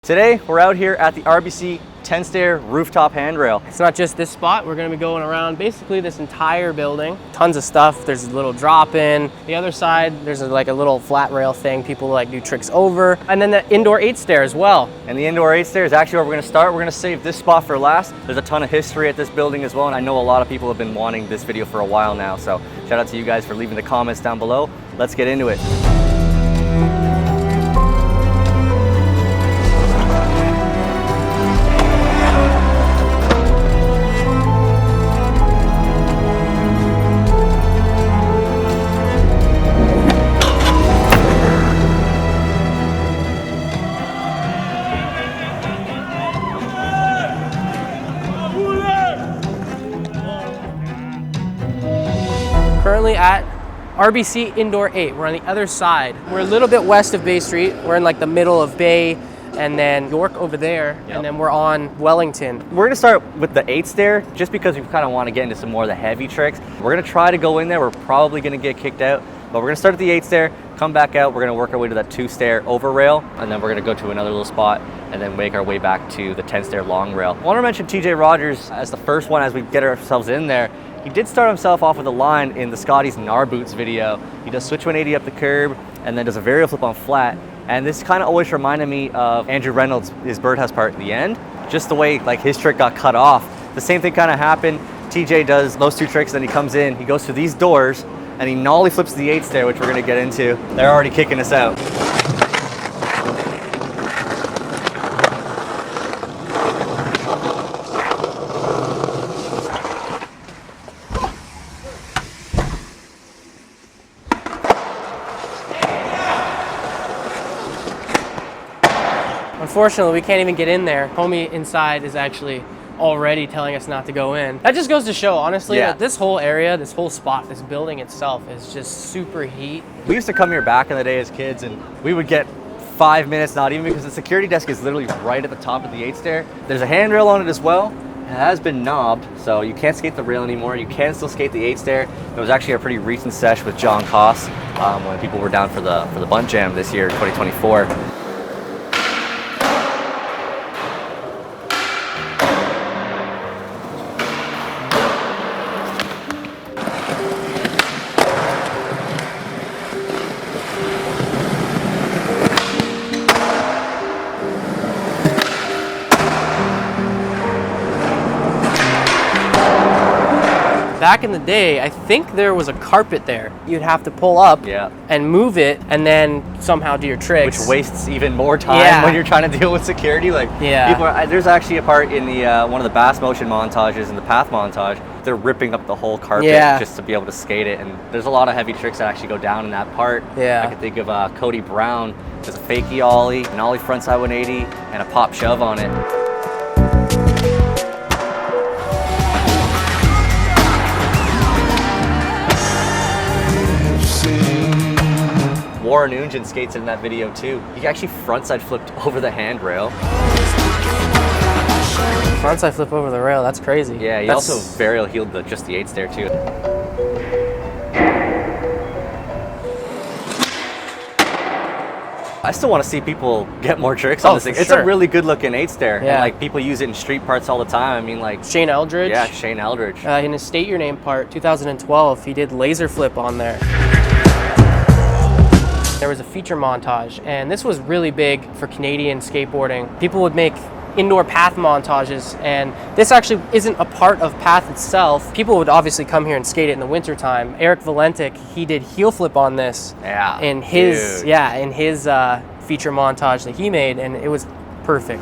Today, we're out here at the RBC 10-stair rooftop handrail. It's not just this spot. We're gonna be going around basically this entire building. Tons of stuff. There's a little drop-in. The other side, there's like a little flat rail thing people like do tricks over. And then the indoor 8-stair as well. And the indoor 8-stair is actually where we're gonna start. We're gonna save this spot for last. There's a ton of history at this building as well, and I know a lot of people have been wanting this video for a while now. So shout out to you guys for leaving the comments down below. Let's get into it. Currently at RBC Indoor 8. We're on the other side. We're a little bit west of Bay Street. We're in like the middle of Bay and then York over there. Yep. And then we're on Wellington. We're gonna start with the 8-stair just because we kind of want to get into some more of the heavy tricks. We're gonna try to go in there. We're probably gonna get kicked out, but we're gonna start at the 8-stair, come back out. We're gonna work our way to that 2-stair over rail, and then we're gonna go to another little spot and then make our way back to the 10-stair long rail. I want to mention TJ Rogers as the first one as we get ourselves in there. He did start himself off with a line in the Scotty's Gnar Boots video. He does switch 180 up the curb and then does a varial flip on flat. And this kind of always reminded me of Andrew Reynolds' his birdhouse part at the end. Just the way like his trick got cut off. The same thing kind of happened. TJ does those two tricks, then he comes in, he goes through these doors and he nollie flips the 8-stair, which we're gonna get into. They're already kicking us out. Unfortunately, we can't even get in there. Homie inside is actually already telling us not to go in. That just goes to show, honestly, that this whole area, this whole spot, this building itself is just super heat. We used to come here back in the day as kids and we would get 5 minutes, not even, because the security desk is literally right at the top of the 8-stair. There's a handrail on it as well. It has been knobbed, so you can't skate the rail anymore. You can still skate the 8-stair. It was actually a pretty recent sesh with John Koss when people were down for the Bunt Jam this year, 2024. Back in the day, I think there was a carpet there. You'd have to pull up and move it and then somehow do your tricks. Which wastes even more time when you're trying to deal with security. Like, people are, there's actually a part in the one of the Bass Motion montages in the Path montage. They're ripping up the whole carpet just to be able to skate it. And there's a lot of heavy tricks that actually go down in that part. I can think of Cody Brown. There's a fakie ollie, an ollie frontside 180, and a pop shove on it. Warren Ungen skates in that video too. He actually frontside flipped over the handrail. Frontside flip over the rail, that's crazy. Yeah, he also varial heeled just the 8-stair too. I still want to see people get more tricks on this thing. It's a really good looking 8-stair. And like people use it in street parts all the time. I mean, like Shane Eldridge. Yeah, Shane Eldridge. In his State Your Name part, 2012, he did laser flip on there. There was a feature montage, and this was really big for Canadian skateboarding. People would make indoor path montages, and this actually isn't a part of path itself. People would obviously come here and skate it in the wintertime. Eric Valentic, he did heel flip on this in his feature montage that he made, and it was perfect.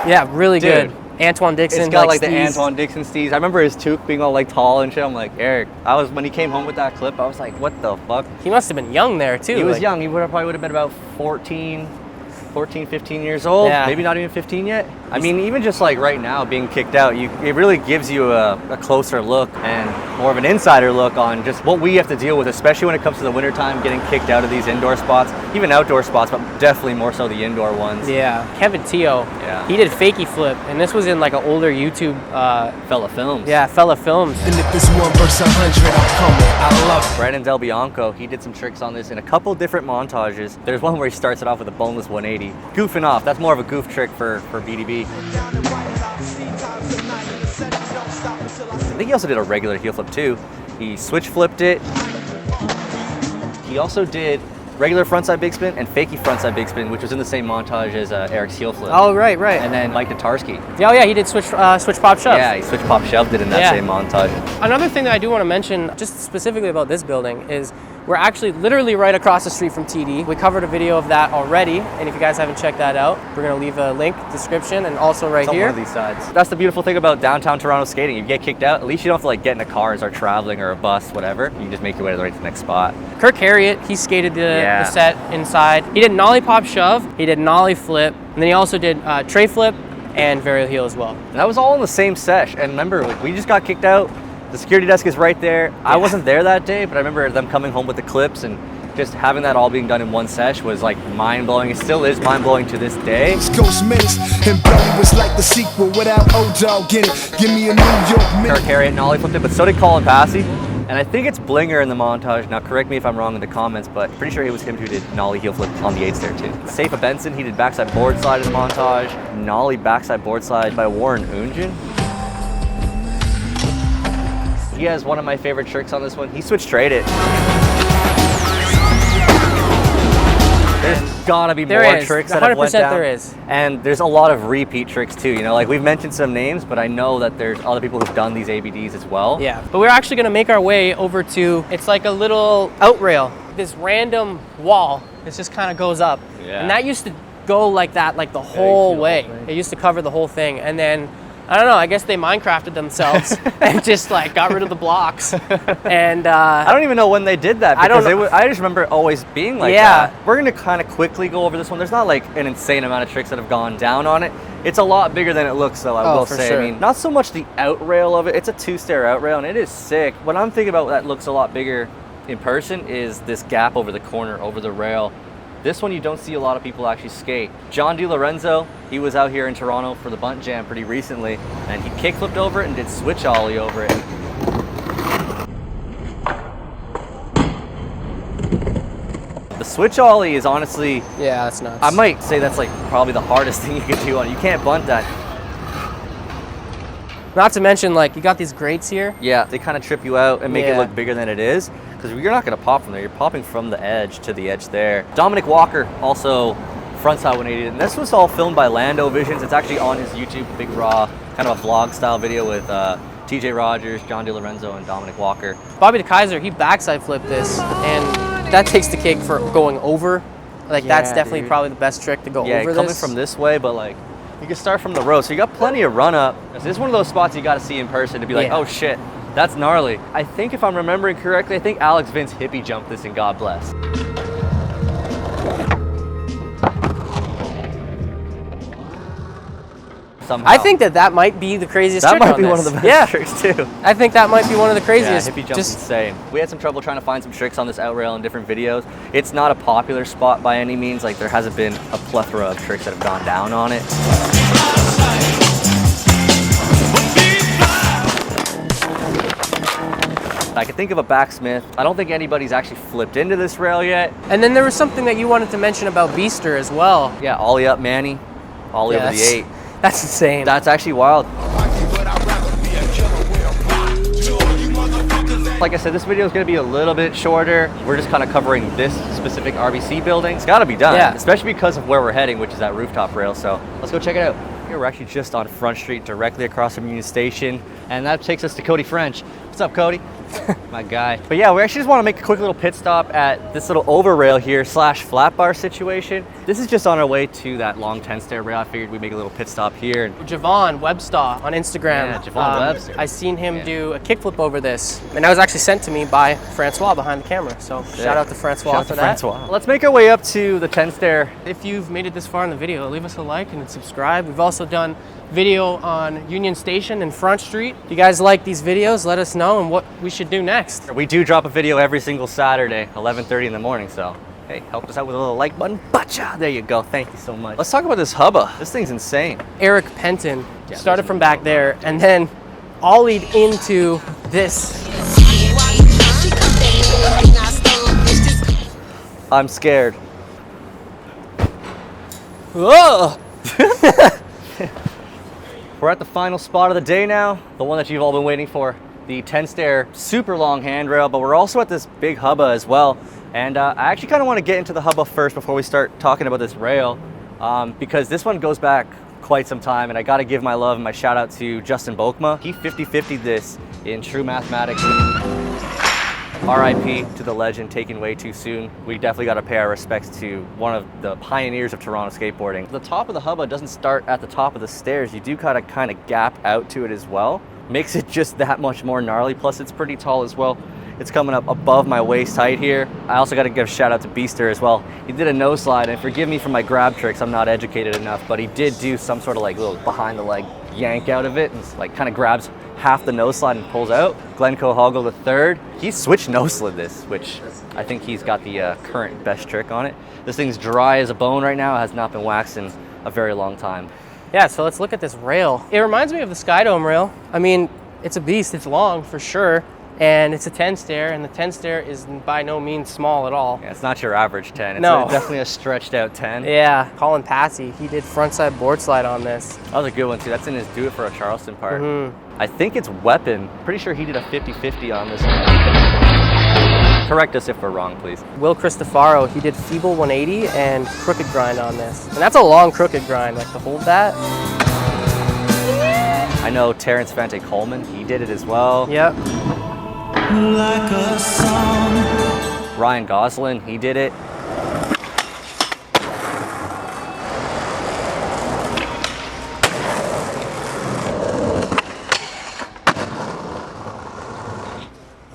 Yeah, really good. Antoine Dixon. It's got like the Antoine Dixon steez. I remember his toque being all like tall and shit. I'm like, Eric, when he came home with that clip, I was like, what the fuck? He must have been young there too. He was young. He probably would have been about 14, 15 years old. Maybe not even 15 yet. I mean, even just like right now being kicked out, it really gives you a closer look. And more of an insider look on just what we have to deal with, especially when it comes to the wintertime, getting kicked out of these indoor spots, even outdoor spots, but definitely more so the indoor ones. Yeah, Kevin Teo, he did fakie flip, and this was in like an older YouTube Fella Films. Yeah, Fella Films. And if it's 1 versus 100, I'm coming. I love it. Brandon Del Bianco, he did some tricks on this in a couple different montages. There's one where he starts it off with a boneless 180. Goofing off, that's more of a goof trick for BDB. I think he also did a regular heel flip too. He switch flipped it. He also did regular frontside big spin and fakie frontside big spin, which was in the same montage as Eric's heel flip. Oh, right. And then Mike Tatarski. Oh, yeah, he did switch pop shove. Yeah, he switch pop shoved it in that same montage. Another thing that I do want to mention, just specifically about this building, is we're actually literally right across the street from TD. We covered a video of that already, and if you guys haven't checked that out, we're going to leave a link, description, and also right here. On one of these sides. That's the beautiful thing about downtown Toronto skating. If you get kicked out, at least you don't have to like get in a car and start traveling or a bus, whatever. You can just make your way to the next spot. Kirk Harriott, he skated the set inside. He did nollie pop shove, he did nollie flip, and then he also did tray flip and varial heel as well. And that was all in the same sesh. And remember, like, we just got kicked out. The security desk is right there. Yeah. I wasn't there that day, but I remember them coming home with the clips and just having that all being done in one sesh was like mind-blowing. It still is mind-blowing to this day. Ghost Menace and Belly was like the sequel without O-Dog in it. Give me a New York minute. Kirk Harriott nollie flipped it, but so did Colin Passy. And I think it's Blinger in the montage. Now correct me if I'm wrong in the comments, but pretty sure it was him who did nollie heel flip on the 8 stair too. Safa Benson, he did backside board slide in the montage. Nollie backside board slide by Warren Unjin. He has one of my favorite tricks on this one. He switched straight it. There's gotta be more tricks that have went down. There is. And there's a lot of repeat tricks too. You know, like we've mentioned some names, but I know that there's other people who've done these ABDs as well. Yeah, but we're actually gonna make our way over to, it's like a little out rail. This random wall, it just kind of goes up. Yeah. And that used to go like that, like the whole way. It used to cover the whole thing. And then, I don't know, I guess they Minecrafted themselves and just like got rid of the blocks. And I don't even know when they did that, because I just remember it always being like that. We're gonna kind of quickly go over this one. There's not like an insane amount of tricks that have gone down on it. It's a lot bigger than it looks, though, I will say. Sure. I mean, not so much the out rail of it. It's a 2-stair out rail and it is sick. What I'm thinking about that looks a lot bigger in person is this gap over the corner, over the rail. This one you don't see a lot of people actually skate. John DiLorenzo, he was out here in Toronto for the Bunt Jam pretty recently, and he kickflipped over it and did switch ollie over it. The switch ollie is honestly, yeah, that's nuts. I might say that's like probably the hardest thing you can do on it. You can't bunt that. Not to mention, like, you got these grates here. Yeah, they kind of trip you out and make it look bigger than it is, because you're not going to pop from there. You're popping from the edge to the edge there. Dominic Walker, also frontside 180. And this was all filmed by Lando Visions. It's actually on his YouTube, Big Raw, kind of a vlog style video with TJ Rogers, John DiLorenzo, and Dominic Walker. Bobby DeKaiser, he backside flipped this, and that takes the cake for going over. Like, that's definitely probably the best trick to go over this. Yeah, coming from this way, but like, you can start from the road, so you got plenty of run up. This is one of those spots you got to see in person to be like, oh shit, that's gnarly. I think if I'm remembering correctly, I think Alex Vince hippie jumped this in God Bless. Somehow. I think that might be the craziest trick on this. That might be one of the best tricks too. I think that might be one of the craziest. Yeah, hippie jump's insane. We had some trouble trying to find some tricks on this out rail in different videos. It's not a popular spot by any means. Like, there hasn't been a plethora of tricks that have gone down on it. I can think of a backsmith. I don't think anybody's actually flipped into this rail yet. And then there was something that you wanted to mention about Beaster as well. Yeah, ollie up Manny, ollie over the 8. That's insane. That's actually wild. Like I said, this video is going to be a little bit shorter. We're just kind of covering this specific RBC building. It's got to be done, especially because of where we're heading, which is that rooftop rail. So let's go check it out. Here we're actually just on Front Street, directly across from Union Station, and that takes us to Cody French. What's up, Cody? My guy. But yeah, we actually just want to make a quick little pit stop at this little over rail here / flat bar situation. This is just on our way to that long 10 stair rail. I figured we'd make a little pit stop here. Javon Webster on Instagram. Yeah, Javon Webster. I seen him do a kickflip over this, and that was actually sent to me by Francois behind the camera. So shout out to Francois for that. Let's make our way up to the 10 stair. If you've made it this far in the video, leave us a like and subscribe. We've also done video on Union Station and Front Street. If you guys like these videos, let us know and what we should do next. We do drop a video every single Saturday, 11:30 in the morning, so hey, help us out with a little like button. Bacha! There you go. Thank you so much. Let's talk about this hubba. This thing's insane. Eric Penton started from back there and then ollied into this. I'm scared. Whoa! We're at the final spot of the day now, the one that you've all been waiting for, the 10 stair super long handrail, but we're also at this big hubba as well. And I actually kind of want to get into the hubba first before we start talking about this rail, because this one goes back quite some time, and I got to give my love and my shout out to Justin Bokma. He 50-50'd this in true mathematics. RIP to the legend, taken way too soon. We definitely got to pay our respects to one of the pioneers of Toronto skateboarding. The top of the hubba doesn't start at the top of the stairs. You do kind of gap out to it as well. Makes it just that much more gnarly. Plus it's pretty tall as well. It's coming up above my waist height here. I also got to give a shout out to Beaster as well. He did a no slide, and forgive me for my grab tricks, I'm not educated enough, but he did do some sort of like little behind the leg yank out of it and like kind of grabs half the nose slide and pulls out. Glenn Cohoggle the third, he switched nose slid this, which I think he's got the current best trick on it. This thing's dry as a bone right now. It has not been waxed in a very long time. Yeah, so let's look at this rail. It reminds me of the Skydome rail. I mean, it's a beast, it's long for sure. And it's a 10 stair, and the 10 stair is by no means small at all. Yeah, it's not your average 10. It's definitely a stretched out 10. Yeah, Colin Passy, he did frontside board slide on this. That was a good one too. That's in his Do It for a Charleston part. I think it's Weapon. Pretty sure he did a 50-50 on this one. Correct us if we're wrong, please. Will Cristofaro, he did feeble 180 and crooked grind on this. And that's a long crooked grind, like to hold that. I know Terrence Fante Coleman, he did it as well. Yep. Like a song. Ryan Gosselin, he did it.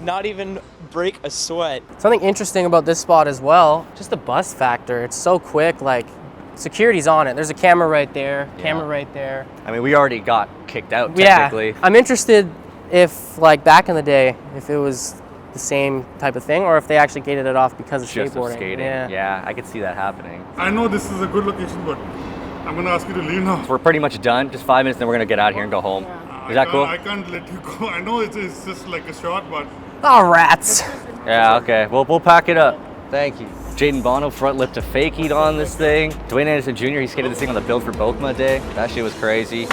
Not even break a sweat. Something interesting about this spot as well, just the bust factor. It's so quick, like security's on it. There's a camera right there, camera right there. I mean, we already got kicked out technically. Yeah, I'm interested if, like back in the day, if it was the same type of thing, or if they actually gated it off because of Just skateboarding. of skating. Yeah, I could see that happening. I know this is a good location, but I'm gonna ask you to leave now. We're pretty much done. Just 5 minutes, then we're gonna get out here and go home. Is that cool? I can't let you go. I know it's just like a shot, but Oh, rats. Yeah, okay. Well, we'll pack it up. Thank you. Jaden Bono front lip to fakie on this thing. Dwayne Anderson Jr., he skated this thing on the Build for Bokma day. That shit was crazy.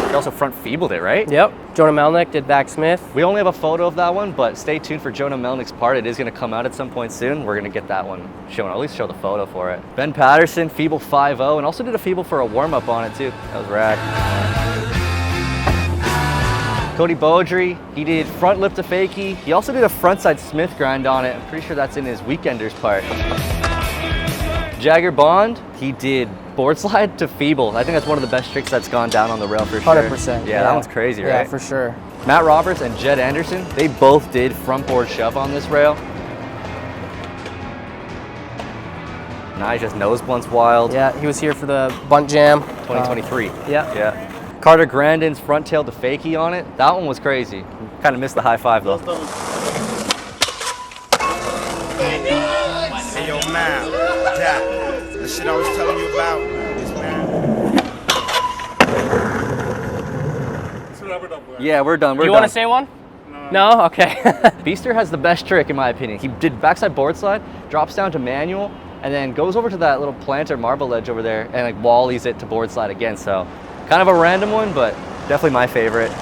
He also front feebled it, right? Yep. Jonah Melnick did back Smith. We only have a photo of that one, but stay tuned for Jonah Melnick's part. It is going to come out at some point soon. We're going to get that one shown, at least show the photo for it. Ben Patterson, feeble 5-0, and also did a feeble for a warm-up on it too. That was rad. Cody Beaudry, he did front lip to fakie. He also did a frontside Smith grind on it. I'm pretty sure that's in his Weekenders part. Jagger Bond, he did board slide to feeble. I think that's one of the best tricks that's gone down on the rail for sure. 100%. Yeah, that one's crazy, right? Yeah, for sure. Matt Roberts and Jed Anderson, they both did front board shove on this rail. Nigel's nose blunt's wild. Yeah, he was here for the bunt jam. 2023. Yeah. Yeah. Carter Grandin's front tail to fakie on it. That one was crazy. Kind of missed the high five though. Hey, yo, man, Jack, the shit I was telling you about is, man. let's wrap it up. Guys. Yeah, we're done. You want to say one? No? Okay. Beaster has the best trick in my opinion. He did backside board slide, drops down to manual, and then goes over to that little planter marble ledge over there and like wallies it to board slide again. So kind of a random one, but definitely my favorite.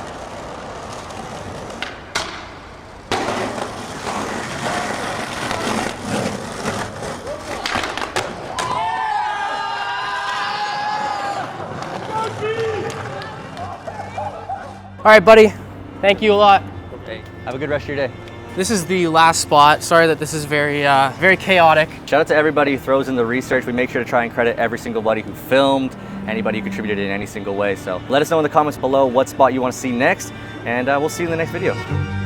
right, buddy. Thank you a lot. Hey, have a good rest of your day. This is the last spot. Sorry that this is very, very chaotic. Shout out to everybody who throws in the research. We make sure to try and credit every single buddy who filmed, anybody who contributed in any single way. So let us know in the comments below what spot you want to see next, and we'll see you in the next video.